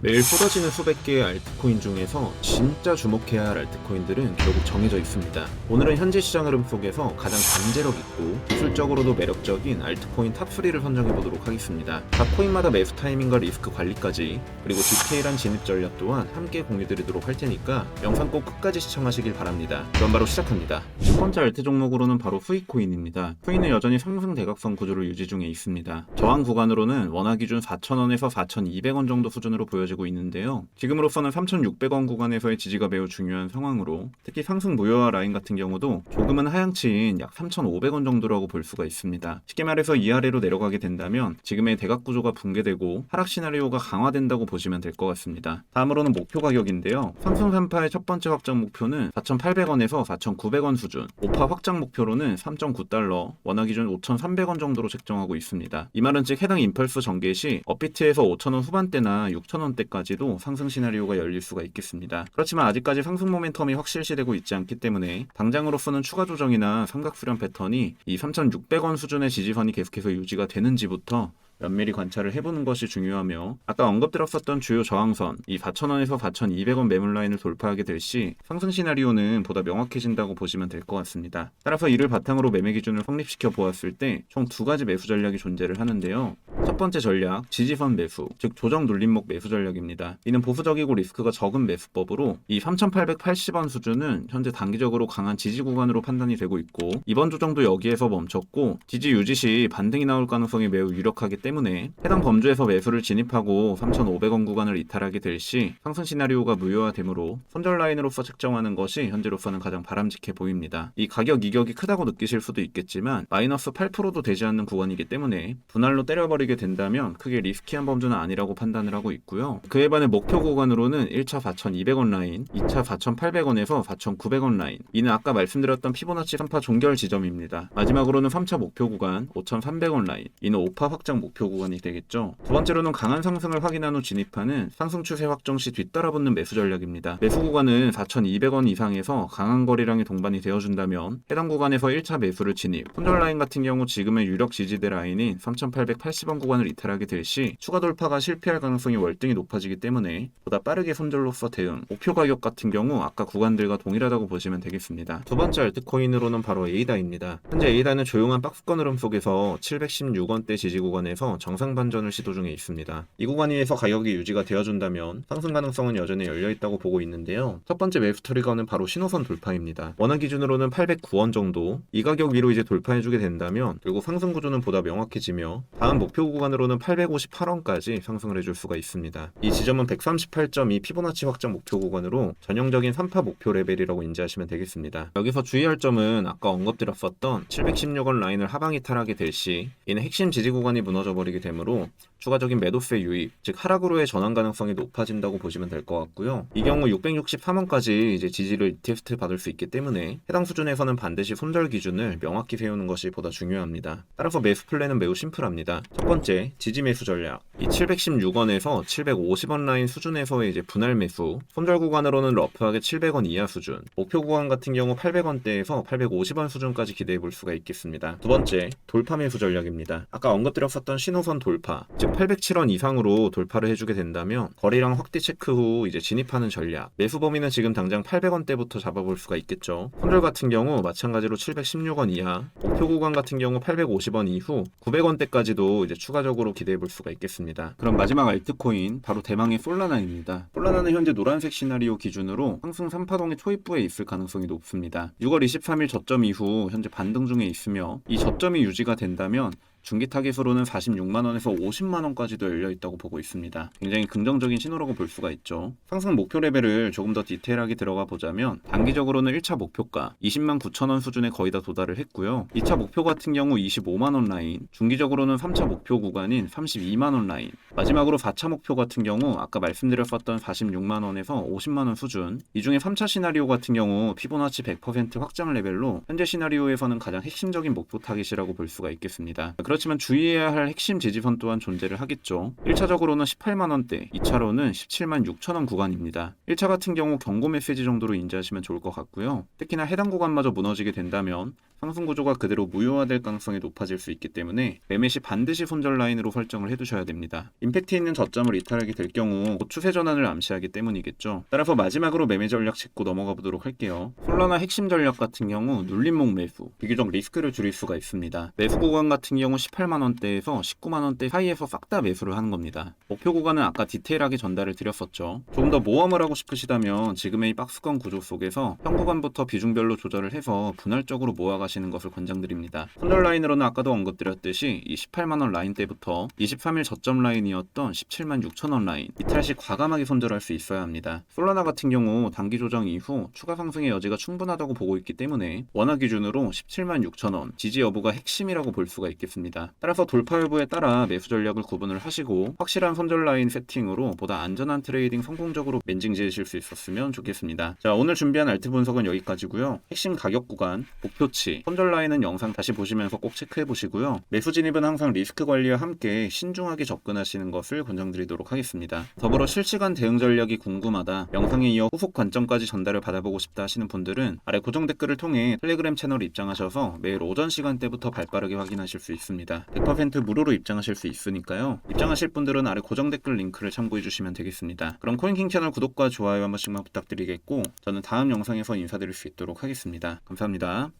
매일 쏟아지는 수백 개의 알트코인 중에서 진짜 주목해야 할 알트코인들은 결국 정해져 있습니다. 오늘은 현재 시장 흐름 속에서 가장 잠재력 있고 기술적으로도 매력적인 알트코인 탑3를 선정해보도록 하겠습니다. 각 코인마다 매수 타이밍과 리스크 관리까지, 그리고 디테일한 진입 전략 또한 함께 공유드리도록 할 테니까 영상 꼭 끝까지 시청하시길 바랍니다. 그럼 바로 시작합니다. 첫 번째 알트 종목으로는 바로 후이코인입니다. 후이는 여전히 상승 대각선 구조를 유지 중에 있습니다. 저항 구간으로는 원화 기준 4,000원에서 4,200원 정도 수준으로 보여지고 있는데요. 지금으로서는 3,600원 구간에서의 지지가 매우 중요한 상황으로, 특히 상승 무효화 라인 같은 경우도 조금은 하향치인 약 3,500원 정도라고 볼 수가 있습니다. 쉽게 말해서 이 아래로 내려가게 된다면 지금의 대각 구조가 붕괴되고 하락 시나리오가 강화된다고 보시면 될 것 같습니다. 다음으로는 목표 가격인데요. 상승 3파의 첫 번째 확장 목표는 4,800원에서 4,900원 수준, 5파 확장 목표로는 3.9달러, 원화 기준 5,300원 정도로 책정하고 있습니다. 이 말은 즉 해당 임펄스 전개 시 업비트에서 5,000원 후반대나 6,000원대까지도 상승 시나리오가 열릴 수가 있겠습니다. 그렇지만 아직까지 상승 모멘텀이 확실시되고 있지 않기 때문에 당장으로서는 추가 조정이나 삼각 수렴 패턴이 이 3,600원 수준의 지지선이 계속해서 유지가 되는지부터 면밀히 관찰을 해보는 것이 중요하며, 아까 언급드렸었던 주요 저항선 이 4,000원에서 4,200원 매물 라인을 돌파하게 될 시 상승 시나리오는 보다 명확해진다고 보시면 될 것 같습니다. 따라서 이를 바탕으로 매매 기준을 성립시켜 보았을 때 총 두 가지 매수 전략이 존재를 하는데요. 첫 번째 전략, 지지선 매수, 즉 조정 눌림목 매수 전략입니다. 이는 보수적이고 리스크가 적은 매수법으로 이 3,880원 수준은 현재 단기적으로 강한 지지 구간으로 판단이 되고 있고, 이번 조정도 여기에서 멈췄고 지지 유지 시 반등이 나올 가능성이 매우 유력하기 때문에 해당 범주에서 매수를 진입하고 3,500원 구간을 이탈하게 될 시 상승 시나리오가 무효화되므로 손절 라인으로서 책정하는 것이 현재로서는 가장 바람직해 보입니다. 이 가격 이격이 크다고 느끼실 수도 있겠지만 마이너스 8%도 되지 않는 구간이기 때문에 분할로 때려버리게 된다면 크게 리스키한 범주는 아니라고 판단을 하고 있고요. 그에 반해 목표 구간으로는 1차 4,200원 라인, 2차 4,800원에서 4,900원 라인, 이는 아까 말씀드렸던 피보나치 3파 종결 지점입니다. 마지막으로는 3차 목표 구간 5,300원 라인, 이는 5파 확장 목표 구간이 되겠죠. 두 번째로는 강한 상승을 확인한 후 진입하는 상승 추세 확정 시 뒤따라붙는 매수 전략입니다. 매수 구간은 4,200원 이상에서 강한 거래량이 동반이 되어준다면 해당 구간에서 1차 매수를 진입, 손절 라인 같은 경우 지금의 유력 지지대 라인인 3,880원 구간을 이탈하게 될 시 추가 돌파가 실패할 가능성이 월등히 높아지기 때문에 보다 빠르게 손절로서 대응, 목표 가격 같은 경우 아까 구간들과 동일하다고 보시면 되겠습니다. 두 번째 알트코인으로는 바로 에이다입니다. 현재 에이다는 조용한 박스권 흐름 속에서 716원대 지지 구간에서 정상 반전을 시도 중에 있습니다. 이 구간 위에서 가격이 유지가 되어준다면 상승 가능성은 여전히 열려있다고 보고 있는데요. 첫 번째 매수 트리거는 바로 신호선 돌파입니다. 원화 기준으로는 809원 정도, 이 가격 위로 이제 돌파해주게 된다면 결국 상승 구조는 보다 명확해지며 다음 목표 구간으로는 858원까지 상승을 해줄 수가 있습니다. 이 지점은 138.2 피보나치 확장 목표 구간으로 전형적인 3파 목표 레벨이라고 인지하시면 되겠습니다. 여기서 주의할 점은 아까 언급드렸었던 716원 라인을 하방 이탈하게 될 시 이는 핵심 지지 구간이 무너져 버리게 되므로 추가적인 매도세 유입, 즉 하락으로의 전환 가능성이 높아진다고 보시면 될 것 같고요. 이 경우 663원까지 이제 지지를 리테스트 받을 수 있기 때문에 해당 수준에서는 반드시 손절 기준을 명확히 세우는 것이 보다 중요합니다. 따라서 매수 플랜은 매우 심플합니다. 첫 번째, 지지 매수 전략. 이 716원에서 750원 라인 수준에서의 이제 분할 매수, 손절 구간으로는 러프하게 700원 이하 수준, 목표 구간 같은 경우 800원대에서 850원 수준까지 기대해 볼 수가 있겠습니다. 두 번째, 돌파 매수 전략입니다. 아까 언급드렸었던 신호선 돌파, 즉 807원 이상으로 돌파를 해주게 된다면 거래량 확대 체크 후 이제 진입하는 전략, 매수 범위는 지금 당장 800원대부터 잡아볼 수가 있겠죠. 손절 같은 경우 마찬가지로 716원 이하, 목표 구간 같은 경우 850원 이후 900원대까지도 이제 추가적으로 기대해 볼 수가 있겠습니다. 그럼 마지막 알트코인 바로 대망의 솔라나입니다. 솔라나는 현재 노란색 시나리오 기준으로 상승 3파동의 초입부에 있을 가능성이 높습니다. 6월 23일 저점 이후 현재 반등 중에 있으며 이 저점이 유지가 된다면 중기 타깃으로는 46만원에서 50만원까지도 열려있다고 보고 있습니다. 굉장히 긍정적인 신호라고 볼 수가 있죠. 상승 목표 레벨을 조금 더 디테일하게 들어가 보자면 단기적으로는 1차 목표가 20만 9천원 수준에 거의 다 도달을 했고요. 2차 목표 같은 경우 25만원 라인, 중기적으로는 3차 목표 구간인 32만원 라인, 마지막으로 4차 목표 같은 경우 아까 말씀드렸었던 46만원에서 50만원 수준, 이 중에 3차 시나리오 같은 경우 피보나치 100% 확장 레벨로 현재 시나리오에서는 가장 핵심적인 목표 타깃이라고 볼 수가 있겠습니다. 그렇지만 주의해야 할 핵심 지지선 또한 존재를 하겠죠. 1차적으로는 18만원대, 2차로는 17만 6천원 구간입니다. 1차 같은 경우 경고 메시지 정도로 인지하시면 좋을 것 같고요. 특히나 해당 구간마저 무너지게 된다면 상승 구조가 그대로 무효화될 가능성이 높아질 수 있기 때문에 매매 시 반드시 손절 라인으로 설정을 해두셔야 됩니다. 임팩트 있는 저점을 이탈하게 될 경우 곧 추세 전환을 암시하기 때문이겠죠. 따라서 마지막으로 매매 전략 짚고 넘어가 보도록 할게요. 솔라나 핵심 전략 같은 경우 눌림목 매수, 비교적 리스크를 줄일 수가 있습니다. 매수 구간 같은 경우 18만원대에서 19만원대 사이에서 싹 다 매수를 하는 겁니다. 목표 구간은 아까 디테일하게 전달을 드렸었죠. 조금 더 모험을 하고 싶으시다면 지금의 박스권 구조 속에서 현 구간부터 비중별로 조절을 해서 분할적으로 모아가시는 것을 권장드립니다. 손절 라인으로는 아까도 언급드렸듯이 이 18만원 라인 때부터 23일 저점 라인이었던 17만 6천원 라인, 이탈 시 과감하게 손절할 수 있어야 합니다. 솔라나 같은 경우 단기 조정 이후 추가 상승의 여지가 충분하다고 보고 있기 때문에 원화 기준으로 17만 6천원 지지 여부가 핵심이라고 볼 수가 있겠습니다. 따라서 돌파 여부에 따라 매수 전략을 구분을 하시고 확실한 손절 라인 세팅으로 보다 안전한 트레이딩 성공적으로 멘징 지으실 수 있었으면 좋겠습니다. 자, 오늘 준비한 알트 분석은 여기까지고요. 핵심 가격 구간, 목표치, 손절 라인은 영상 다시 보시면서 꼭 체크해 보시고요. 매수 진입은 항상 리스크 관리와 함께 신중하게 접근하시는 것을 권장드리도록 하겠습니다. 더불어 실시간 대응 전략이 궁금하다, 영상에 이어 후속 관점까지 전달을 받아보고 싶다 하시는 분들은 아래 고정 댓글을 통해 텔레그램 채널 입장하셔서 매일 오전 시간대부터 발빠르게 확인하실 수 있습니다. 100% 무료로 입장하실 수 있으니까요. 입장하실 분들은 아래 고정 댓글 링크를 참고해 주시면 되겠습니다. 그럼 코인킹 채널 구독과 좋아요 한 번씩만 부탁드리겠고 저는 다음 영상에서 인사드릴 수 있도록 하겠습니다. 감사합니다.